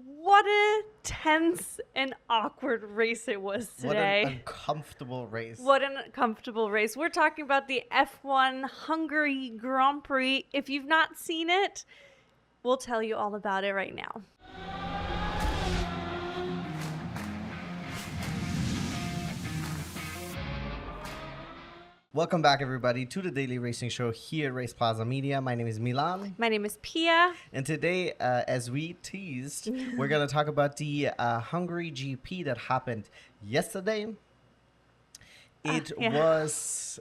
What a tense and awkward race it was today. What an uncomfortable race. What an uncomfortable race. We're talking about the F1 Hungary Grand Prix. If you've not seen it, we'll tell you all about it right now. Welcome back, everybody, to the Daily Racing Show here at RacePlazaMedia. My name is Milan. My name is Pia. And today, as we teased, we're going to talk about the Hungary GP that happened yesterday. It was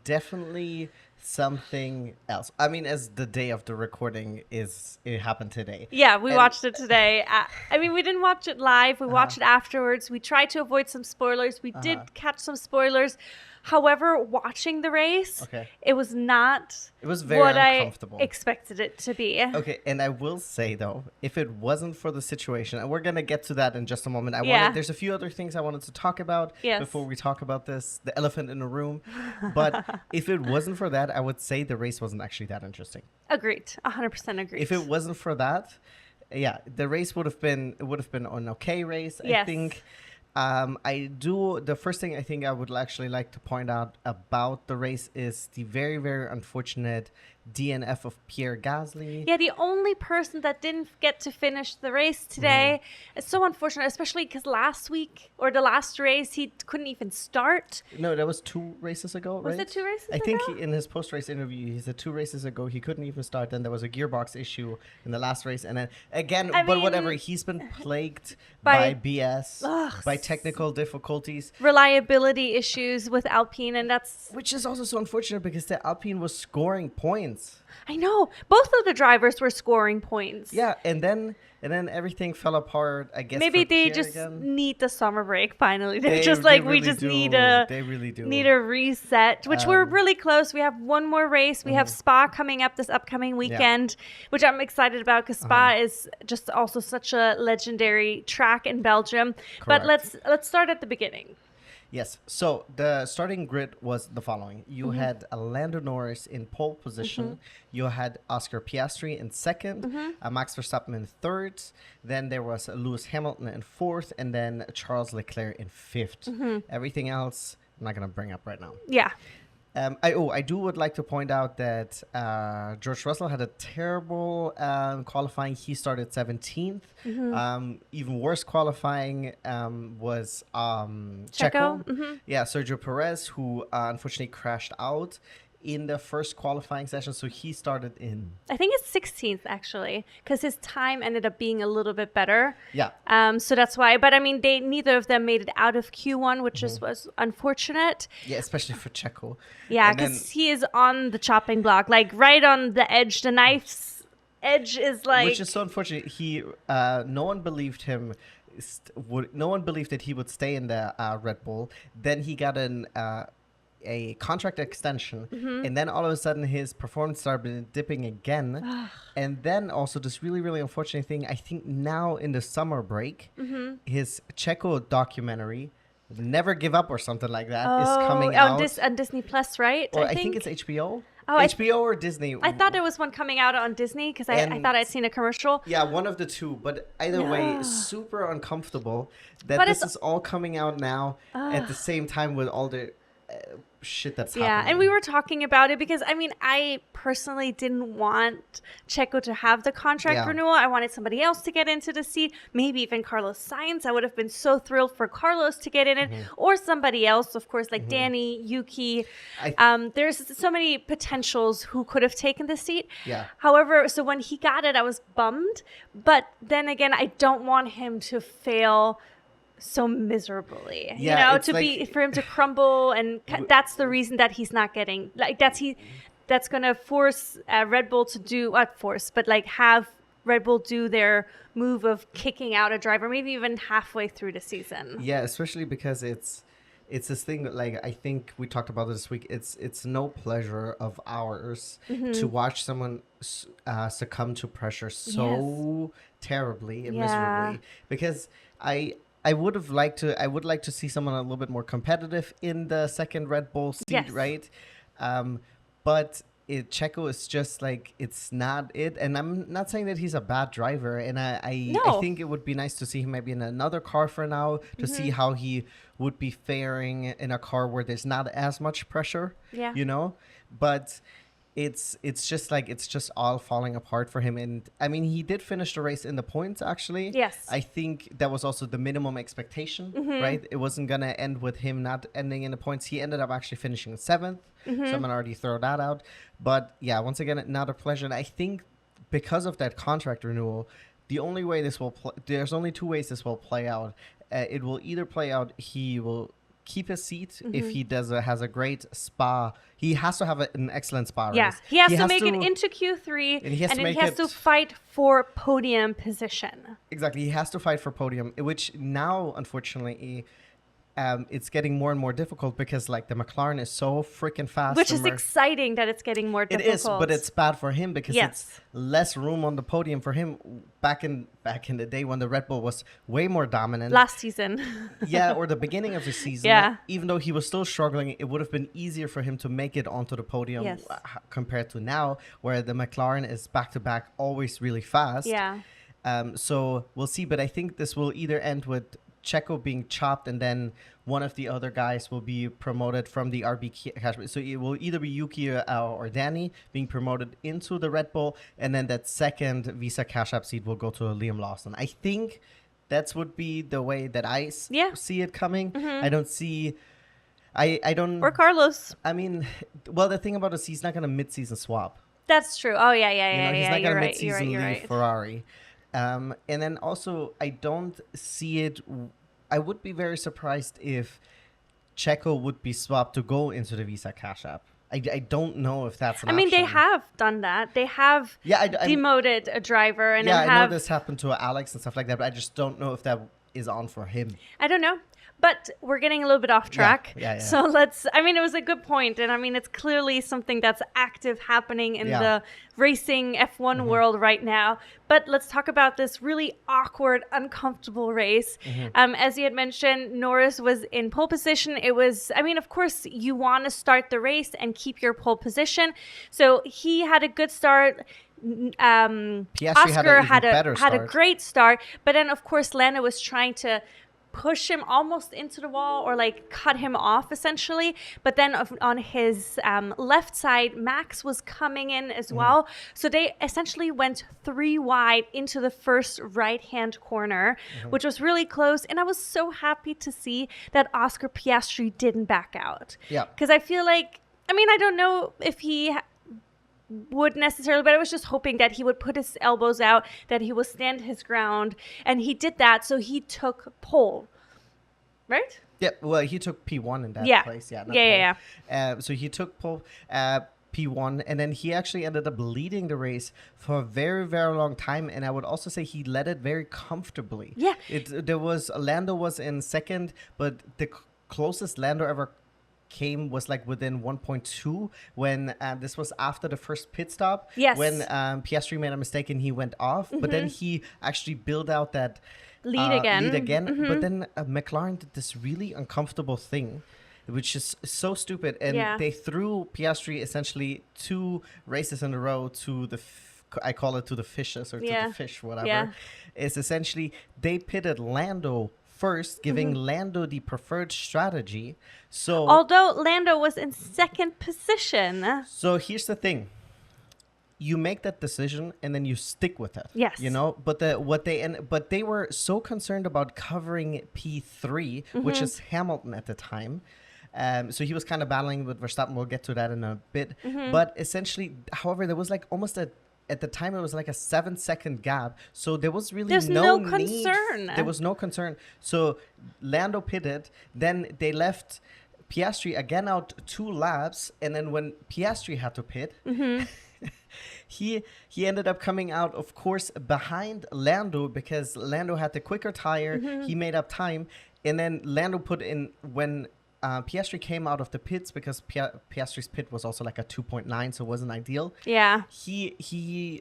definitely something else. I mean, as the day of the recording it happened today. Yeah, we watched it today. We didn't watch it live. We watched it afterwards. We tried to avoid some spoilers. We did catch some spoilers. However, watching the race, it was not very uncomfortable. I expected it to be. Okay, and I will say, though, if it wasn't for the situation, and we're going to get to that in just a moment. There's a few other things I wanted to talk about before we talk about this, the elephant in the room. But if it wasn't for that, I would say the race wasn't actually that interesting. Agreed. 100% agreed. If it wasn't for that, the race would have been an okay race, I think. The first thing I think I would actually like to point out about the race is the very, very unfortunate DNF of Pierre Gasly. Yeah, the only person that didn't get to finish the race today. It's so unfortunate, especially because last week or the last race, he couldn't even start. No, that was 2 races ago, right? Was it 2 races ago? I think in his post-race interview, he said 2 races ago, he couldn't even start. Then there was a gearbox issue in the last race. And then again, whatever, he's been plagued by BS, by technical difficulties. Reliability issues with Alpine, and which is also so unfortunate because the Alpine was scoring points. I know. Both of the drivers were scoring points. Yeah, and then everything fell apart, I guess. Maybe they just need the summer break finally. They're just like, we just need a reset, which we're really close. We have one more race. We have Spa coming up this upcoming weekend, which I'm excited about because Spa is just also such a legendary track in Belgium. Correct. But let's start at the beginning. Yes. So the starting grid was the following. You had Lando Norris in pole position. You had Oscar Piastri in second, Max Verstappen in third. Then there was Lewis Hamilton in fourth, and then Charles Leclerc in fifth. Everything else, I'm not going to bring up right now. Yeah. I would like to point out that George Russell had a terrible qualifying. He started 17th. Even worse qualifying was Checo. Yeah, Sergio Perez, who unfortunately crashed out in the first qualifying session, so he started in, I think it's 16th actually, because his time ended up being a little bit better. Yeah. So that's why. But I mean, neither of them made it out of Q1, which was unfortunate. Yeah, especially for Checo. Yeah, because he is on the chopping block, like right on the edge. The knife's edge is like, which is so unfortunate. He, no one believed him. No one believed that he would stay in the Red Bull. Then he got a contract extension, and then all of a sudden his performance started dipping again. And then also this really, really unfortunate thing, I think now in the summer break, his Checo documentary, Never Give Up or something like that, is coming out. On Disney Plus, right? Or I think it's HBO. Oh, HBO or Disney. I thought there was one coming out on Disney because I thought I'd seen a commercial. Yeah, one of the two. But either way, super uncomfortable that this is all coming out now at the same time with all the shit that's happening. Yeah, and we were talking about it because, I mean, I personally didn't want Checo to have the contract renewal. I wanted somebody else to get into the seat, maybe even Carlos Sainz. I would have been so thrilled for Carlos to get in it, or somebody else, of course, like Danny, Yuki. There's so many potentials who could have taken the seat. Yeah. However, so when he got it, I was bummed. But then again, I don't want him to fail so miserably, for him to crumble, and that's the reason that he's not getting, like, that's gonna force Red Bull to do have Red Bull do their move of kicking out a driver, maybe even halfway through the season. Yeah, especially because it's this thing, like, I think we talked about this week. It's no pleasure of ours to watch someone succumb to pressure so terribly and miserably, because I would like to see someone a little bit more competitive in the second Red Bull seat, right? But Checo is just like, it's not it. And I'm not saying that he's a bad driver. And I think it would be nice to see him maybe in another car for now to see how he would be faring in a car where there's not as much pressure, you know? But it's just like, it's just all falling apart for him. And I mean, he did finish the race in the points, actually. Yes. I think that was also the minimum expectation, right? It wasn't going to end with him not ending in the points. He ended up actually finishing 7th. So I'm going to already throw that out. But yeah, once again, not a pleasure. And I think because of that contract renewal, the only way this will there's only 2 ways this will play out. It will either play out, he will keep his seat if he has a great Spa. He has to have an excellent Spa race. Yeah, he has to make it into Q3, and he has to fight for podium position. Exactly, he has to fight for podium, which now, unfortunately, it's getting more and more difficult because like the McLaren is so freaking fast. Which is exciting that it's getting more difficult. It is, but it's bad for him because it's less room on the podium for him. Back in the day when the Red Bull was way more dominant. Last season. Or the beginning of the season. Even though he was still struggling, it would have been easier for him to make it onto the podium compared to now, where the McLaren is back-to-back, always really fast. So we'll see, but I think this will either end with Checo being chopped, and then one of the other guys will be promoted from the RB cash. So it will either be Yuki or Danny being promoted into the Red Bull, and then that second Visa Cash App seat will go to Liam Lawson. I think that would be the way that I see it coming. I don't see... I don't... Or Carlos. I mean, well, the thing about it is he's not going to mid-season swap. That's true. Oh, yeah. He's not going to mid-season leave right. Ferrari. And then also, I don't see it. I would be very surprised if Checo would be swapped to go into the Visa Cash App. I don't know if that's an option. They have done that. They have demoted a driver. And I know this happened to Alex and stuff like that, but I just don't know if that is on for him. I don't know. But we're getting a little bit off track. So it was a good point. And it's clearly something that's active happening in the racing F1 world right now. But let's talk about this really awkward, uncomfortable race. As you had mentioned, Norris was in pole position. It was, of course, you want to start the race and keep your pole position. So he had a good start. Oscar had a great start. But then, of course, Lando was trying to push him almost into the wall or like cut him off essentially. But then on his left side, Max was coming in as well. So they essentially went 3 wide into the first right-hand corner, which was really close. And I was so happy to see that Oscar Piastri didn't back out. Because I feel like, I don't know if he would necessarily, but I was just hoping that he would put his elbows out, that he would stand his ground, and he did that. So he took pole, right? Yeah, well, he took P1 in that place. So he took pole, P1, and then he actually ended up leading the race for a very, very long time. And I would also say he led it very comfortably. Lando was in second, but the closest Lando ever was like within 1.2 when this was after the first pit stop when Piastri made a mistake and he went off, but then he actually built out that lead again. But then McLaren did this really uncomfortable thing, which is so stupid, and they threw Piastri essentially 2 races in a row to the I call it to the fishes or to the fish, whatever. It's essentially they pitted Lando first, giving Lando the preferred strategy. So although Lando was in second position. So here's the thing. You make that decision and then you stick with it. Yes. But they were so concerned about covering P3, which is Hamilton at the time. So he was kind of battling with Verstappen. We'll get to that in a bit. But essentially, however, there was like almost at the time, it was like a 7-second gap. So there was really no concern. There was no concern. So Lando pitted. Then they left Piastri again out 2 laps. And then when Piastri had to pit, he ended up coming out, of course, behind Lando because Lando had the quicker tire. He made up time. And then Lando put in when Piastri came out of the pits because Piastri's pit was also like a 2.9, so it wasn't ideal. Yeah.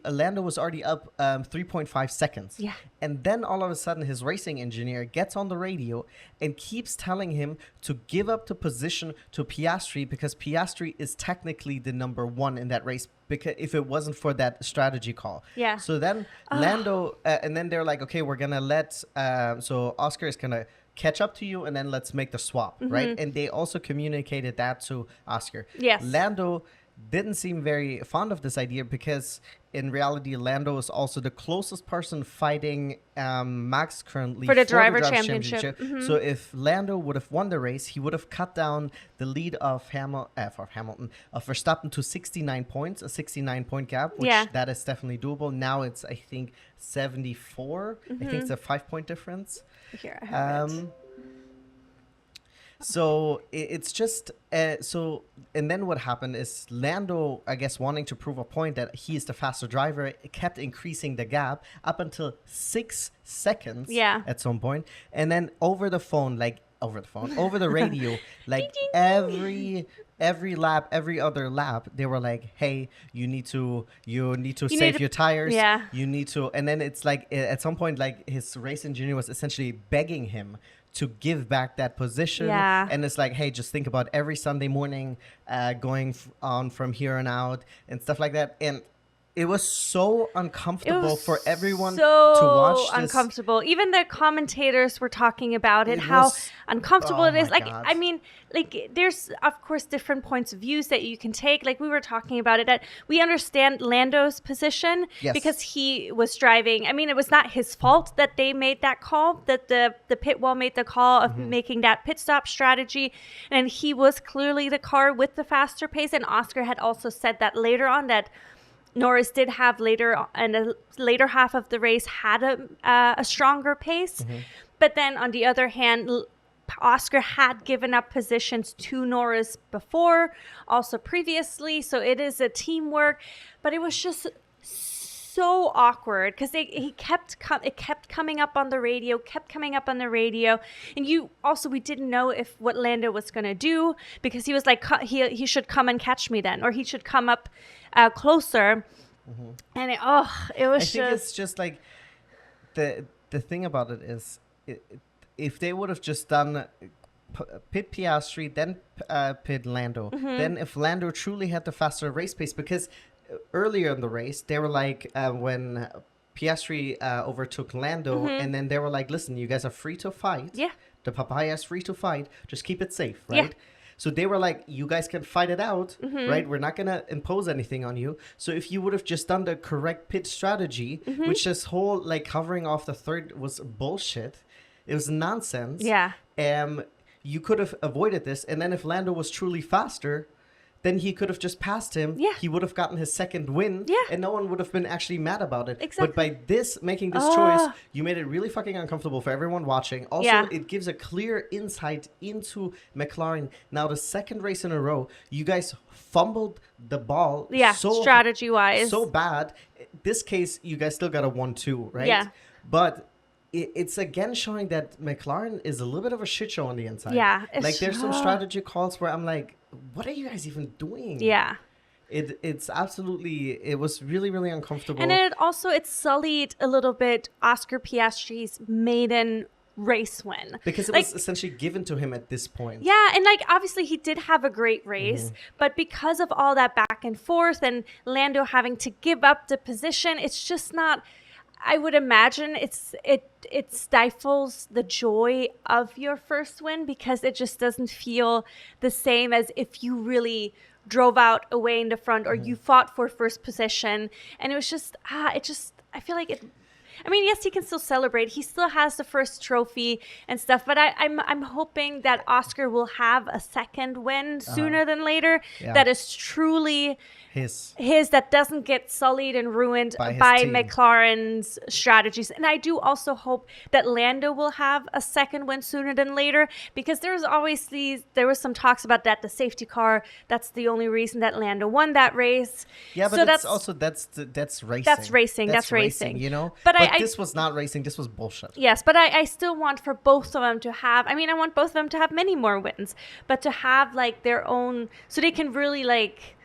Lando was already up 3.5 seconds. Yeah. And then all of a sudden, his racing engineer gets on the radio and keeps telling him to give up the position to Piastri because Piastri is technically the number one in that race. Because if it wasn't for that strategy call. Yeah. So then Lando, and then they're like, okay, we're going to so Oscar is going to catch up to you and then let's make the swap, right? And they also communicated that to Oscar. Yes. Lando didn't seem very fond of this idea because in reality, Lando is also the closest person fighting Max currently for the driver championship. So if Lando would have won the race, he would have cut down the lead of Verstappen to 69 points, a 69-point gap, which that is definitely doable. Now it's, I think, 74. I think it's a 5-point difference. Here, I have it. So it's just and then what happened is Lando, I guess, wanting to prove a point that he is the faster driver, kept increasing the gap up until 6 seconds at some point. And then over the radio, like every lap, every other lap, they were like, hey, you need to save your tires. Yeah. You need to, and then it's like at some point, like his race engineer was essentially begging him to give back that position. Yeah. And it's like, hey, just think about every Sunday morning going on from here on out and stuff like that. And it was so uncomfortable for everyone to watch this. Uncomfortable. Even the commentators were talking about it, how uncomfortable it is. Like, God. I mean, like, there's, of course, different points of views that you can take. Like, we were talking about it, that we understand Lando's position because he was driving. I mean, it was not his fault that they made that call, that the pit wall made the call of making that pit stop strategy. And he was clearly the car with the faster pace. And Oscar had also said that later on, that Norris did have later half of the race had a stronger pace. But then on the other hand, Oscar had given up positions to Norris before, also previously. So it is a teamwork, but it was just so awkward because it kept coming up on the radio, and we didn't know what Lando was going to do, because he was like, he should come and catch me then, or he should come up closer. And it was it's just like the thing about it is, if they would have just done pit Piastri, then pit Lando, then if Lando truly had the faster race pace, because earlier in the race, they were like, when Piastri overtook Lando, and then they were like, listen, you guys are free to fight. Yeah. The papaya is free to fight. Just keep it safe, right? Yeah. So they were like, you guys can fight it out, right? We're not going to impose anything on you. So if you would have just done the correct pit strategy, which this whole like covering off the third was bullshit. It was nonsense. Yeah. You could have avoided this. And then if Lando was truly faster, then he could have just passed him. Yeah. He would have gotten his second win. Yeah. And no one would have been actually mad about it. Exactly. But by making this choice, you made it really fucking uncomfortable for everyone watching. Also, it gives a clear insight into McLaren. Now, the second race in a row, you guys fumbled the ball. Yeah, strategy-wise. So bad. This case, you guys still got a 1-2, right? Yeah. But it's again showing that McLaren is a little bit of a shit show on the inside. Yeah. Like, there's some strategy calls where I'm like, what are you guys even doing? Yeah. It was really, really uncomfortable. And it sullied a little bit Oscar Piastri's maiden race win. Because it was essentially given to him at this point. Yeah, and like obviously he did have a great race, but because of all that back and forth and Lando having to give up the position, it's just not, I would imagine it stifles the joy of your first win, because it just doesn't feel the same as if you really drove out away in the front, or you fought for first position. And it was just, I feel like it, I mean, yes, he can still celebrate. He still has the first trophy and stuff, but I'm hoping that Oscar will have a second win sooner than later. Yeah. That is truly his, that doesn't get sullied and ruined by McLaren's strategies. And I do also hope that Lando will have a second win sooner than later, because there was some talks about that, the safety car, that's the only reason that Lando won that race. Yeah, but so that's racing. That's racing, you know? But this was not racing. This was bullshit. Yes, but I still want for both of them to have, I mean, I want both of them to have many more wins, but to have like their own, so they can really like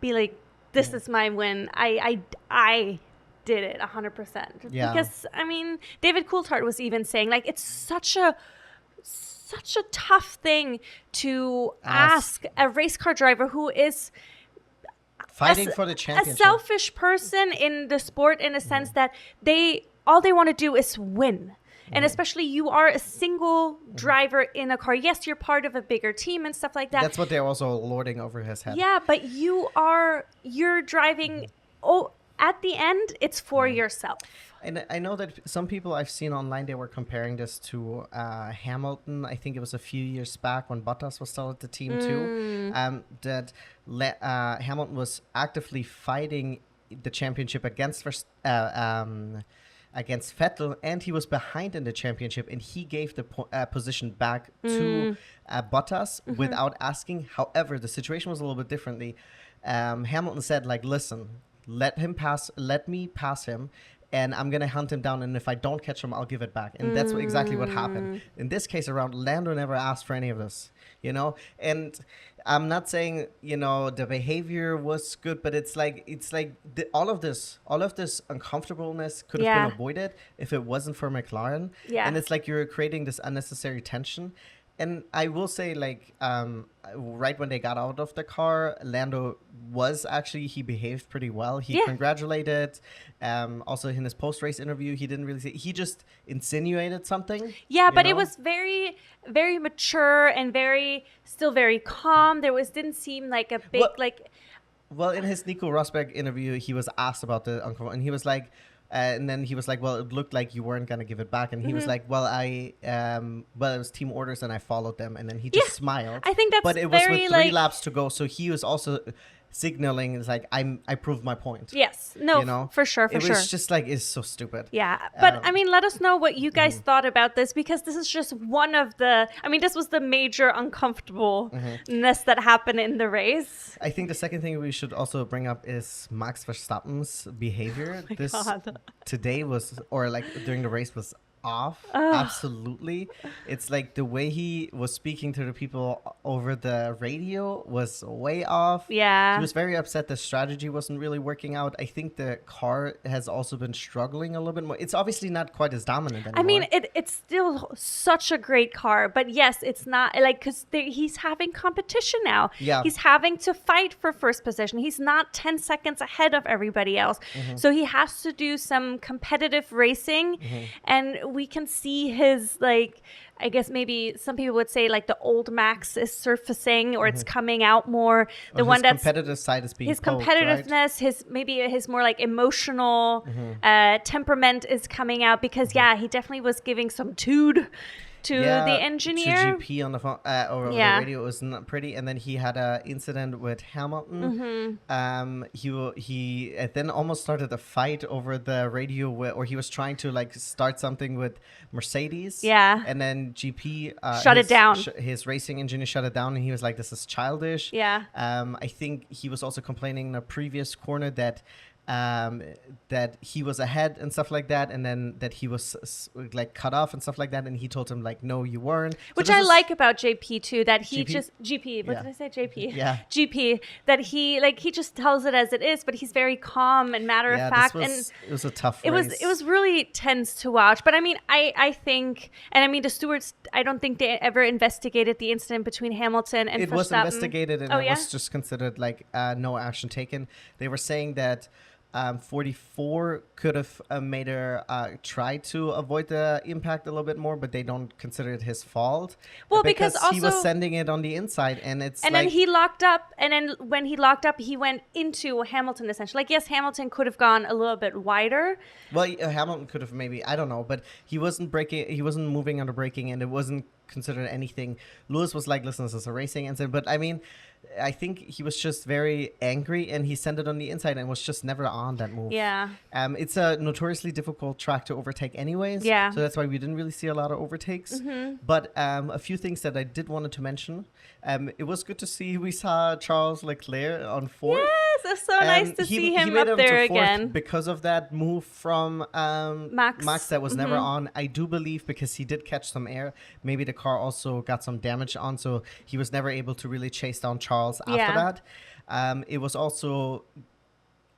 be like, this is my win. I did it 100%. Yeah. Because, I mean, David Coulthard was even saying like, it's such a tough thing to ask a race car driver who is fighting for the championship. A selfish person in the sport in a sense that all they want to do is win. And especially you are a single driver in a car. Yes, you're part of a bigger team and stuff like that. That's what they're also lording over his head. Yeah, but you're driving, at the end, it's for yourself. And I know that some people I've seen online, they were comparing this to Hamilton. I think it was a few years back when Bottas was still at the team too. That Hamilton was actively fighting the championship against Vettel, and he was behind in the championship, and he gave the position back to Bottas without asking. However, the situation was a little bit differently. Hamilton said, like, listen, let me pass him, and I'm going to hunt him down, and if I don't catch him, I'll give it back. And that's exactly what happened. In this case around, Lando never asked for any of this, and I'm not saying, the behavior was good, but it's like all of this uncomfortableness could have been avoided if it wasn't for McLaren. Yeah. And it's like you're creating this unnecessary tension. And I will say, like, right when they got out of the car, Lando he behaved pretty well. He congratulated. Also, in his post-race interview, he didn't really say, he just insinuated something. Yeah, but it was very, very mature and still very calm. Didn't seem like a big, Well, in his Nico Rosberg interview, he was asked about the uncle, and he was like, and then he was like, well, it looked like you weren't going to give it back. And he was like, well, it was team orders and I followed them. And then he just smiled. I think that's But it was with 3 laps to go. So he was also signaling, it's like, I proved my point. Yes. No, for sure. It was just like, it's so stupid. Yeah. But I mean, let us know what you guys thought about this, because this is just one of this was the major uncomfortableness that happened in the race. I think the second thing we should also bring up is Max Verstappen's behavior. Today during the race was off. Absolutely. It's like the way he was speaking to the people over the radio was way off. Yeah. He was very upset the strategy wasn't really working out. I think the car has also been struggling a little bit more. It's obviously not quite as dominant anymore. I mean, it's still such a great car, but yes, it's not like, because he's having competition now. Yeah. He's having to fight for first position. He's not 10 seconds ahead of everybody else. So he has to do some competitive racing, and we can see his, like, I guess maybe some people would say like the old Max is surfacing, or it's coming out more. The one that's competitive side is being his competitiveness, right? his more like emotional temperament is coming out, because he definitely was giving some tood to the engineer. To GP on the phone or the radio. It was not pretty. And then he had an incident with Hamilton. He then almost started a fight over the radio, or he was trying to like start something with Mercedes. Yeah. And then GP shut it down. His racing engineer shut it down, and he was like, "This is childish." Yeah. I think he was also complaining in a previous corner that he was ahead and stuff like that, and then that he was like cut off and stuff like that, and he told him like, no, you weren't. Which I like about JP too, that he just GP. What did I say? JP. Yeah. GP. That he just tells it as it is, but he's very calm and matter of fact. It was a tough race. It was really tense to watch. But I mean, I think, and I mean, the stewards, I don't think they ever investigated the incident between Hamilton and Verstappen. It was investigated, and it was just considered like no action taken. They were saying that 44 could have made her try to avoid the impact a little bit more, but they don't consider it his fault. Well, because also, he was sending it on the inside, and then he locked up, and then when he locked up, he went into Hamilton essentially. Like, yes, Hamilton could have gone a little bit wider. Well, Hamilton could have maybe, I don't know, but he wasn't moving under braking, and it wasn't considered anything. Lewis was like, listen, this is a racing incident, but I mean, I think he was just very angry, and he sent it on the inside and was just never on that move. Yeah. It's a notoriously difficult track to overtake anyways. Yeah. So that's why we didn't really see a lot of overtakes. But a few things that I did wanted to mention. It was good to see we saw Charles Leclerc on fourth. It's so nice to see him up there again. Because of that move from Max that was never on. I do believe because he did catch some air. Maybe the car also got some damage on, so he was never able to really chase down Charles after that. It was also...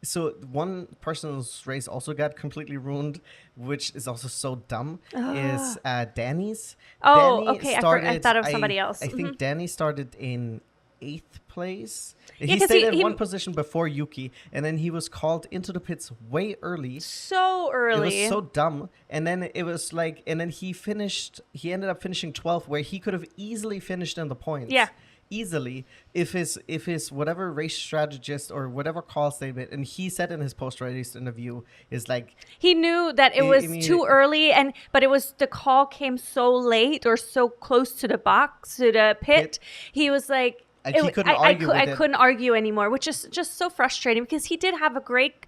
So one person's race also got completely ruined, which is also so dumb, is Danny's. Oh, Danny okay. I thought of somebody else. I think Danny started in 8th place. He stayed at one position before Yuki, and then he was called into the pits way early. So early. It was so dumb. And then it was like, and then he ended up finishing 12th, where he could have easily finished in the points. Yeah. Easily, if his whatever race strategist or whatever call statement, and he said in his post-race interview, is like he knew that it was too early, but it was the call came so late or so close to the box, to the pit. He was like, I couldn't argue anymore, which is just so frustrating because he did have a great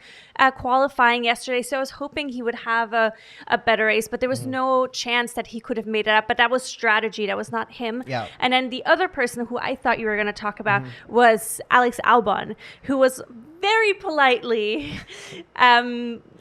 qualifying yesterday. So I was hoping he would have a better race, but there was no chance that he could have made it up. But that was strategy. That was not him. Yeah. And then the other person who I thought you were going to talk about was Alex Albon, who was very politely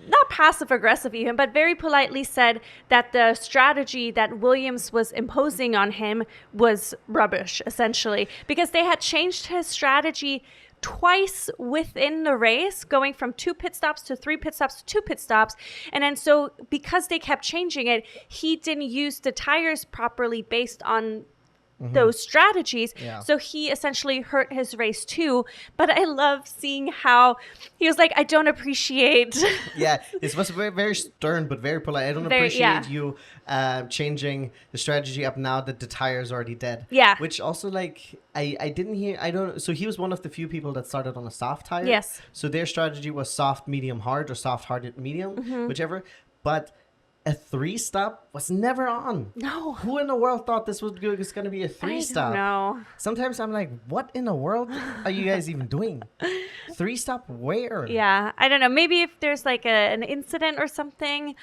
not passive aggressive even, but very politely said that the strategy that Williams was imposing on him was rubbish, essentially, because they had changed his strategy twice within the race, going from 2 pit stops to 3 pit stops to 2 pit stops. And then so because they kept changing it, he didn't use the tires properly based on those strategies. Yeah. So he essentially hurt his race too. But I love seeing how he was like, I don't appreciate. Yeah, it was very, very stern, but very polite. I don't appreciate you changing the strategy up now that the tire is already dead. Yeah. Which also, like, I didn't hear, so he was one of the few people that started on a soft tire. Yes. So their strategy was soft, medium, hard, or soft, hard, medium, whichever. But a 3-stop was never on. No. Who in the world thought this was going to be a 3-stop? No. Sometimes I'm like, what in the world are you guys even doing? 3-stop where? Yeah, I don't know. Maybe if there's like an incident or something.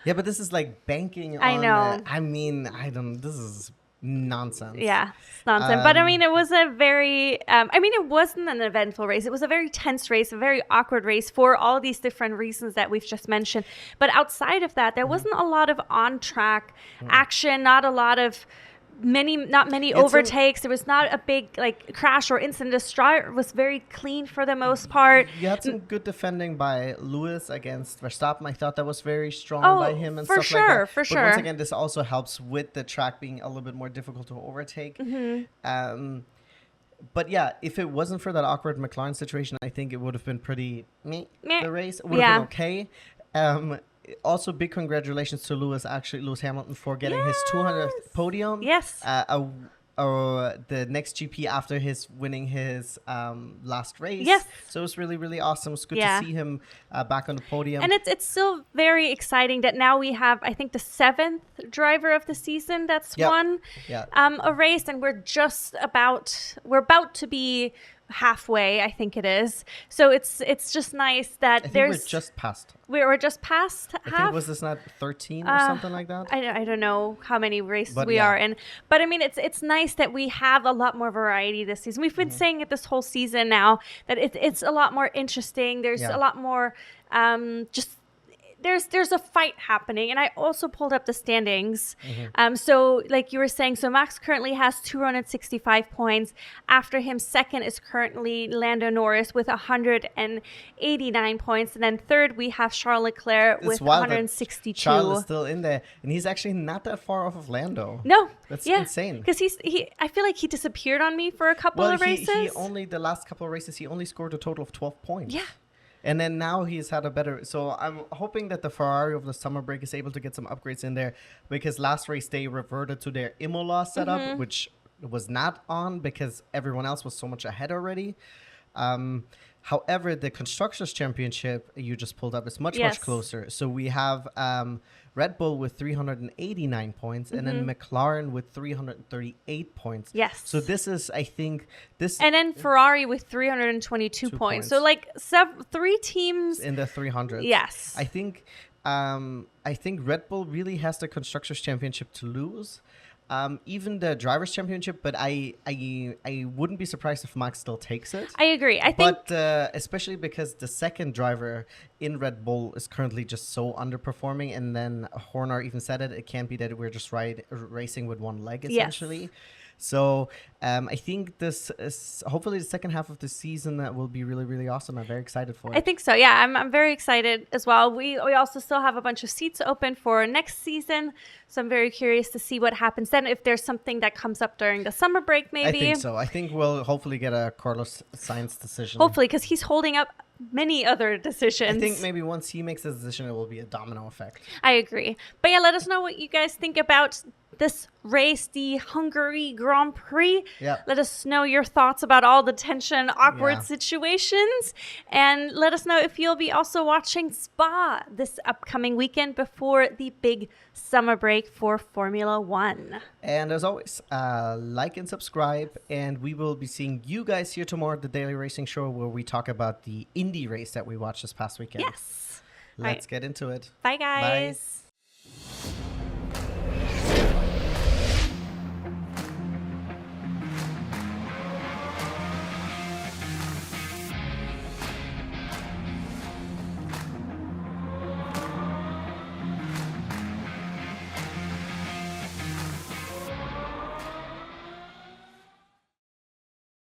Yeah, but this is like banking on... I know. This is nonsense. Yeah, it's nonsense. But I mean, it was a very, it wasn't an eventful race. It was a very tense race, a very awkward race for all these different reasons that we've just mentioned. But outside of that, there wasn't a lot of on-track action, not a lot of not many overtakes. There was not a big like crash or incident. The start was very clean for the most part. You had some good defending by Lewis against Verstappen. I thought that was very strong by him and stuff like that. For sure. But once again, this also helps with the track being a little bit more difficult to overtake. But yeah, if it wasn't for that awkward McLaren situation, I think it would have been pretty meh. The race would have been okay. Also, big congratulations to Lewis Hamilton for getting his 200th podium. Yes. The next GP after his winning his last race. Yes. So it was really, really awesome. It's good to see him back on the podium. And it's still very exciting that now we have, I think, the 7th driver of the season that's won a race, and we're about to be halfway, I think it is. So it's just nice that we're just past. We're just past half. I think, was this not 13 or something like that? I don't know how many races we are in. But I mean, it's nice that we have a lot more variety this season. We've been saying it this whole season now, that it's a lot more interesting. There's a lot more there's a fight happening. And I also pulled up the standings. So like you were saying, so Max currently has 265 points. After him, second is currently Lando Norris with 189 points. And then third, we have Charles Leclerc with 162. Charles is still in there. And he's actually not that far off of Lando. No. That's insane. Because I feel like he disappeared on me for a couple of races. The last couple of races, he only scored a total of 12 points. Yeah. And then now he's had a better... So I'm hoping that the Ferrari over the summer break is able to get some upgrades in there, because last race they reverted to their Imola setup, which was not on because everyone else was so much ahead already. However, the Constructors' Championship you just pulled up is much closer. So we have Red Bull with 389 points and then McLaren with 338 points. Yes. So this is, I think... And then Ferrari with 322 points. So like 3 teams... in the 300s. Yes. I think Red Bull really has the Constructors' Championship to lose. even the Drivers' Championship, but I wouldn't be surprised if Max still takes it. I agree. I think, but especially because the second driver in Red Bull is currently just so underperforming, and then Horner even said it can't be that we're just racing with one leg essentially. Yes. So I think this is hopefully the second half of the season that will be really, really awesome. I'm very excited for it. I think so. Yeah, I'm very excited as well. We also still have a bunch of seats open for next season. So I'm very curious to see what happens then. If there's something that comes up during the summer break, maybe. I think so. I think we'll hopefully get a Carlos Sainz decision. Hopefully, because he's holding up many other decisions. I think maybe once he makes a decision, it will be a domino effect. I agree. But yeah, let us know what you guys think about this race, the Hungary Grand Prix. Yeah. Let us know your thoughts about all the tension, awkward situations. And let us know if you'll be also watching Spa this upcoming weekend before the big summer break for Formula One. And as always, like and subscribe. And we will be seeing you guys here tomorrow at the Daily Racing Show, where we talk about the Indy race that we watched this past weekend. Yes. Let's get into it. Bye, guys. Bye.